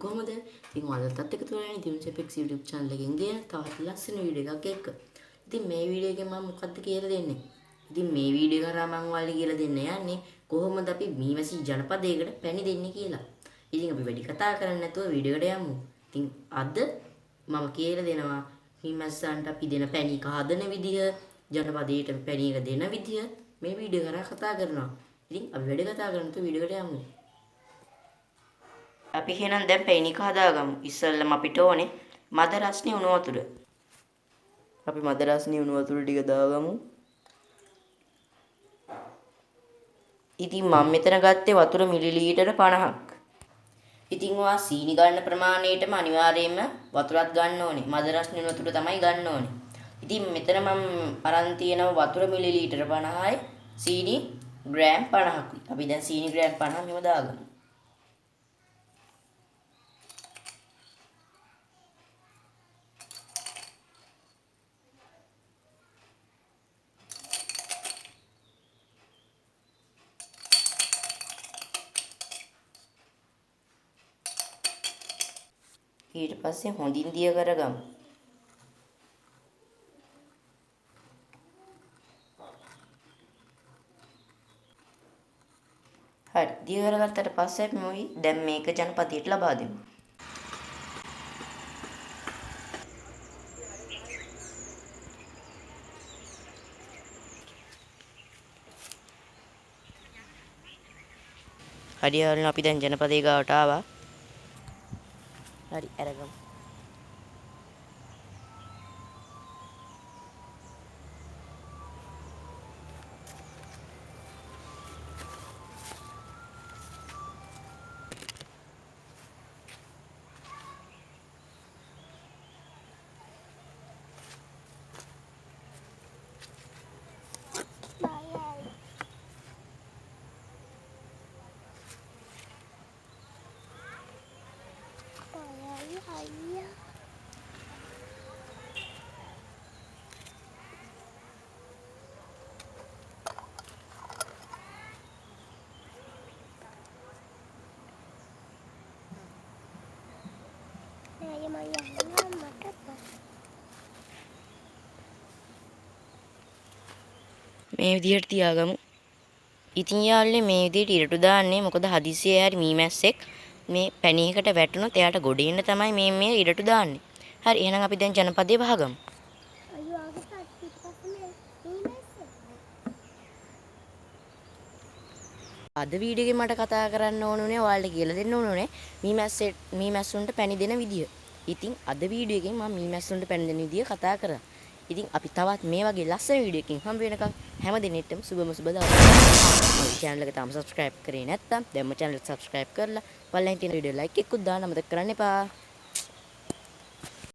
කොහොමද? ඉතින් ඔයාලටත් එකතු වෙලා ඉතින් Apex YouTube channel එකෙන් ගේන තවත් ලස්සන වීඩියෝ එකක් එක්ක. ඉතින් මේ වීඩියෝ එකෙන් මම මොකක්ද කියලා දෙන්නේ? ඉතින් මේ වීඩියෝ කරා මම ඔයාලට කියලා දෙන්න යන්නේ කොහොමද අපි මීමැසි ජනපදයකට පැණි දෙන්නේ කියලා. ඉතින් අපි වැඩි කතා කරන්නේ නැතුව වීඩියෝ එකට යමු. ඉතින් අද මම කියලා දෙනවා මීමැස්සන්ට අපි දෙන පැණි එක හදන විදිය, ජනපදයට පැණි එක දෙන විදිය මේ වීඩියෝ කරා කතා කරනවා. ඉතින් අපි වැඩි කතා කරන්නේ නැතුව වීඩියෝ එකට යමු. අපි එහෙනම් දැන් පැණි එක හදාගමු. ඉස්සෙල්ලම අපිට ඕනේ මද රස්නේ උණු වතුර. අපි මද රස්නේ උණු වතුර ටික දාගමු. ඉතින් මම මෙතන ගත්තේ වතුර මිලිලීටර 50ක්. ඉතින් ඔයා සීනි ගන්න ප්‍රමාණයටම අනිවාර්යයෙන්ම වතුරත් ගන්න ඕනේ. මද රස්නේ උණු වතුර තමයි ගන්න ඕනේ. ඉතින් මෙතන මම අරන් තියෙනවා වතුර මිලිලීටර 50යි සීනි ග්‍රෑම් 50කුයි. අපි දැන් සීනි ග්‍රෑම් 50 මෙව දාගමු. ඊට පස්සේ හොඳින් දිය කරගමු. හරි දිය කරගත්තට පස්සේ අපි දැන් මේක ජනපදයට ලබා දෙමු. හරි යාළුවනේ අපි දැන් ජනපදයේ ගාවට ආවා. හරි අරගමු. මේ විදිහට තියාගමු. ඉතින් යාළුවනේ මේ විදිහට ඉරටු දාන්නේ මොකද හදිසියේ හරි මීමැස්සෙක් මේ පැණියකට වැටුණොත් එයාට ගොඩ එන්න තමයි මේ ඉරටු දාන්නේ. හරි එහෙනම් අපි දැන් ජනපදයේ වහගමු. අද වීඩියෝ එකේ මට කතා කරන්න ඕනුනේ ඔයාලට කියලා දෙන්න ඕනුනේ මීමැස්සුන්ට පැණි දෙන විදිය. ඉතින් අද වීඩියෝ එකෙන් මම මීමැස්සුන්ට පැණි දෙන විදිය කතා කරා. ඉතින් අපි තවත් මේ වගේ ලස්සන වීඩියෝ එකකින් හම්බ වෙනකම් හැම දිනෙටම සුබ දවසක්. මගේ channel එක තාම subscribe කරේ නැත්නම් දැන්ම channel එක subscribe කරලා පල්ලෙන් තියෙන වීඩියෝ like එකකුත් දාන්න අමතක කරන්න එපා.